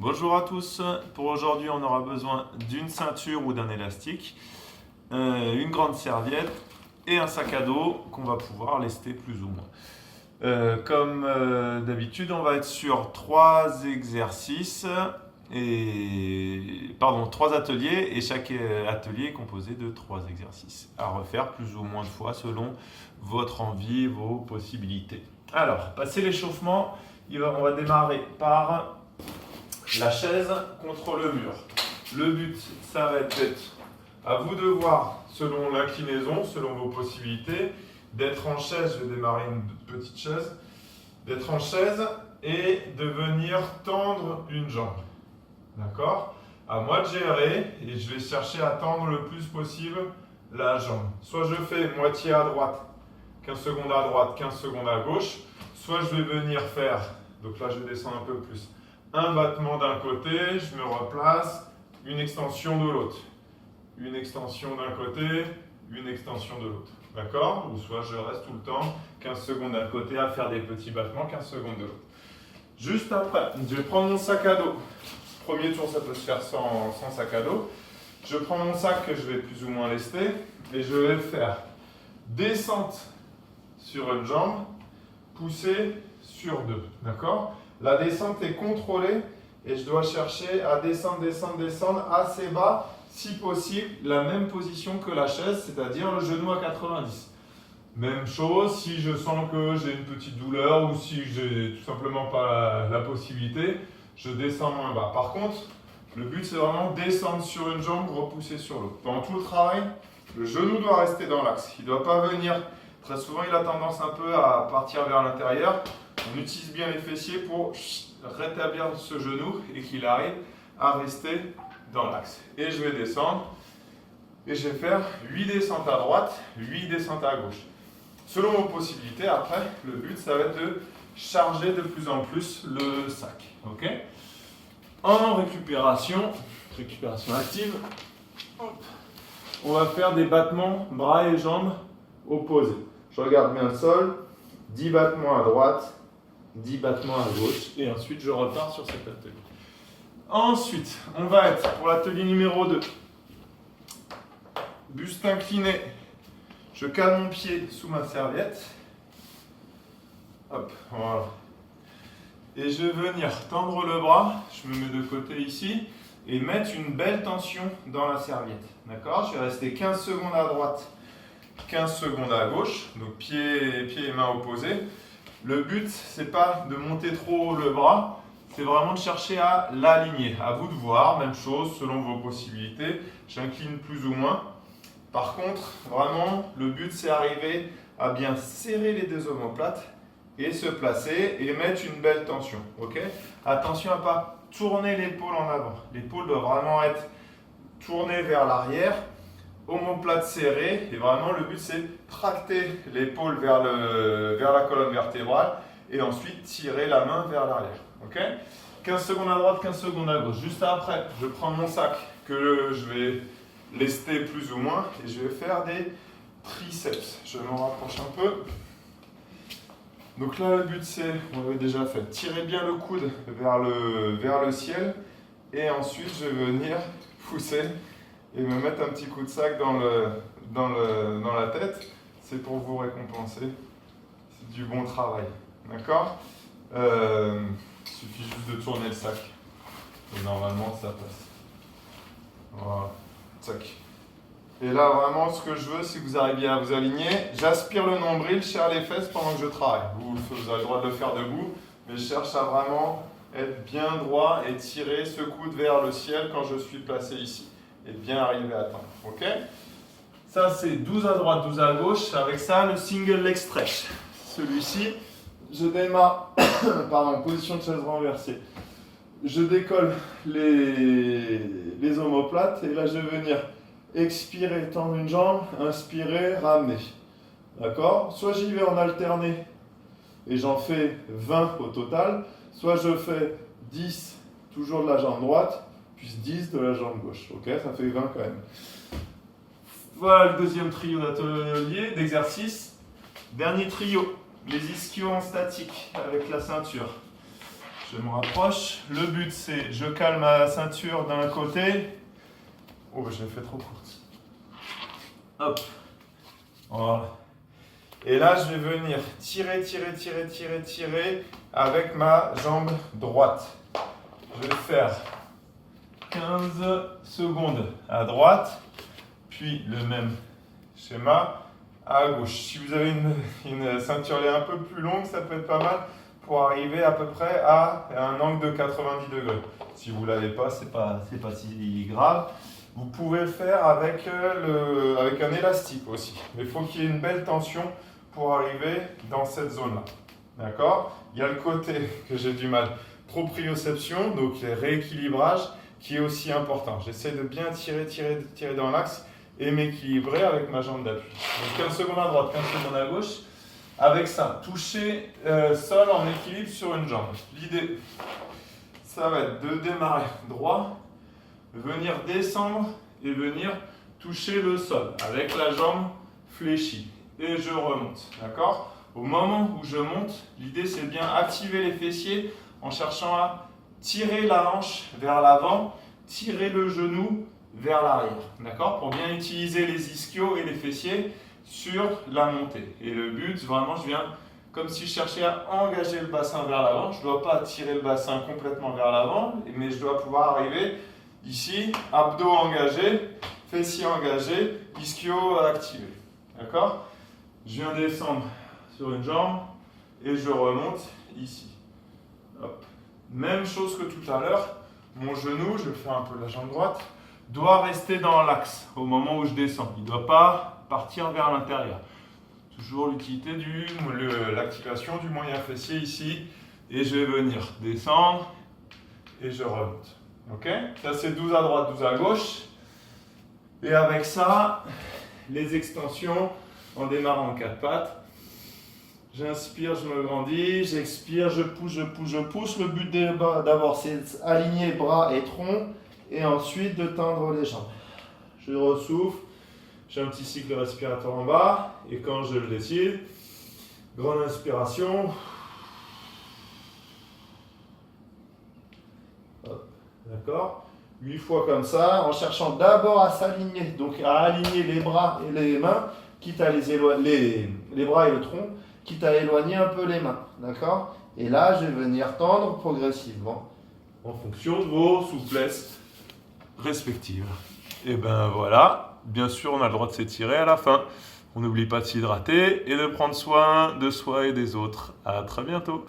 Bonjour à tous, pour aujourd'hui on aura besoin d'une ceinture ou d'un élastique, une grande serviette et un sac à dos qu'on va pouvoir lester plus ou moins. Comme d'habitude on va être sur trois ateliers et chaque atelier est composé de 3 exercices à refaire plus ou moins de fois selon votre envie et vos possibilités. Alors, passer l'échauffement, on va démarrer par la chaise contre le mur. Le but, ça va être à vous de voir selon l'inclinaison, selon vos possibilités, d'être en chaise, je vais démarrer une petite chaise, d'être en chaise et de venir tendre une jambe. D'accord? À moi de gérer et je vais chercher à tendre le plus possible la jambe. Soit je fais moitié à droite, 15 secondes à droite, 15 secondes à gauche, soit je vais venir faire, donc là je descends un peu plus, un battement d'un côté, je me replace, une extension de l'autre. Une extension d'un côté, une extension de l'autre. D'accord? Ou soit je reste tout le temps 15 secondes d'un côté à faire des petits battements, 15 secondes de l'autre. Juste après, je vais prendre mon sac à dos. Premier tour, ça peut se faire sans sac à dos. Je prends mon sac que je vais plus ou moins lester et je vais faire descente sur une jambe, pousser sur deux. D'accord? La descente est contrôlée et je dois chercher à descendre, descendre, descendre assez bas, si possible, la même position que la chaise, c'est-à-dire le genou à 90. Même chose, si je sens que j'ai une petite douleur ou si j'ai tout simplement pas la possibilité, je descends moins bas. Par contre, le but c'est vraiment descendre sur une jambe, repousser sur l'autre. Pendant tout le travail, le genou doit rester dans l'axe. Il ne doit pas venir, très souvent il a tendance un peu à partir vers l'intérieur. On utilise bien les fessiers pour rétablir ce genou et qu'il arrive à rester dans l'axe. Et je vais descendre et je vais faire 8 descentes à droite, 8 descentes à gauche. Selon vos possibilités, après, le but ça va être de charger de plus en plus le sac. Ok? En récupération active, on va faire des battements bras et jambes opposés. Je regarde bien le sol, 10 battements à droite, 10 battements à gauche et ensuite je repars sur cet atelier. Ensuite, on va être pour l'atelier numéro 2. Buste incliné, je cale mon pied sous ma serviette. Hop, voilà. Et je vais venir tendre le bras, je me mets de côté ici et mettre une belle tension dans la serviette. D'accord? Je vais rester 15 secondes à droite, 15 secondes à gauche, donc pieds et mains opposés. Le but, c'est pas de monter trop haut le bras, c'est vraiment de chercher à l'aligner. À vous de voir, même chose selon vos possibilités. J'incline plus ou moins. Par contre, vraiment, le but, c'est d'arriver à bien serrer les deux omoplates et se placer et mettre une belle tension. Ok? Attention à ne pas tourner l'épaule en avant. L'épaule doit vraiment être tournée vers l'arrière. Omoplate serrée et vraiment le but c'est tracter l'épaule vers la colonne vertébrale et ensuite tirer la main vers l'arrière. Ok? 15 secondes à droite, 15 secondes à gauche. Juste après, je prends mon sac que je vais lester plus ou moins et je vais faire des triceps. Je m'en rapproche un peu. Donc là le but c'est, on l'avait déjà fait, tirer bien le coude vers le ciel et ensuite je vais venir pousser et me mettre un petit coup de sac dans la tête, c'est pour vous récompenser. C'est du bon travail. D'accord? Il suffit juste de tourner le sac. Et normalement, ça passe. Voilà. Tac. Et là, vraiment, ce que je veux, c'est que vous arriviez à vous aligner. J'aspire le nombril, je serre les fesses pendant que je travaille. Vous avez le droit de le faire debout, mais je cherche à vraiment être bien droit et tirer ce coude vers le ciel quand je suis placé ici. Et bien arriver à atteindre. Ok? Ça c'est 12 à droite, 12 à gauche. Avec ça, le single leg stretch. Celui-ci, je démarre, position de chaise renversée. Je décolle les omoplates et là je vais venir expirer, tendre une jambe, inspirer, ramener. D'accord? Soit j'y vais en alterné et j'en fais 20 au total, soit je fais 10 toujours de la jambe droite, puis 10 de la jambe gauche. Ok, ça fait 20 quand même. Voilà le deuxième trio d'atelier, d'exercice. Dernier trio, les ischios en statique avec la ceinture. Je me rapproche. Le but, c'est je cale ma ceinture d'un côté. Oh, je l'ai fait trop courte. Hop. Voilà. Et là, je vais venir tirer avec ma jambe droite. Je vais faire 15 secondes à droite, puis le même schéma à gauche. Si vous avez une ceinture un peu plus longue, ça peut être pas mal pour arriver à peu près à un angle de 90 degrés. Si vous ne l'avez pas, c'est pas si grave. Vous pouvez le faire avec un élastique aussi. Mais il faut qu'il y ait une belle tension pour arriver dans cette zone-là. D'accord? Il y a le côté que j'ai du mal, proprioception, donc les rééquilibrages, qui est aussi important. J'essaie de bien tirer dans l'axe et m'équilibrer avec ma jambe d'appui. Donc 15 secondes à droite, 15 secondes à gauche. Avec ça, toucher sol en équilibre sur une jambe. L'idée, ça va être de démarrer droit, venir descendre et venir toucher le sol avec la jambe fléchie. Et je remonte, d'accord? Au moment où je monte, l'idée c'est bien activer les fessiers en cherchant à tirer la hanche vers l'avant, tirer le genou vers l'arrière, d'accord? Pour bien utiliser les ischios et les fessiers sur la montée. Et le but, vraiment, je viens comme si je cherchais à engager le bassin vers l'avant. Je ne dois pas tirer le bassin complètement vers l'avant, mais je dois pouvoir arriver ici, abdos engagés, fessiers engagés, ischios activés, d'accord? Je viens descendre sur une jambe et je remonte ici. Hop. Même chose que tout à l'heure, mon genou, je vais faire un peu la jambe droite, doit rester dans l'axe au moment où je descends. Il ne doit pas partir vers l'intérieur. Toujours l'utilité l'activation du moyen fessier ici. Et je vais venir descendre et je remonte. Ok? Ça c'est 12 à droite, 12 à gauche. Et avec ça, les extensions en démarrant en 4 pattes. J'inspire, je me grandis, j'expire, je pousse. Le but d'abord, c'est aligner bras et tronc et ensuite de tendre les jambes. Je ressouffle, j'ai un petit cycle respiratoire en bas et quand je le décide, grande inspiration. D'accord? 8 fois comme ça, en cherchant d'abord à s'aligner, donc à aligner les bras et les mains, quitte à les bras et le tronc, quitte à éloigner un peu les mains, d'accord? Et là, je vais venir tendre progressivement en fonction de vos souplesses respectives. Et ben voilà, bien sûr, on a le droit de s'étirer à la fin. On n'oublie pas de s'hydrater et de prendre soin de soi et des autres. À très bientôt.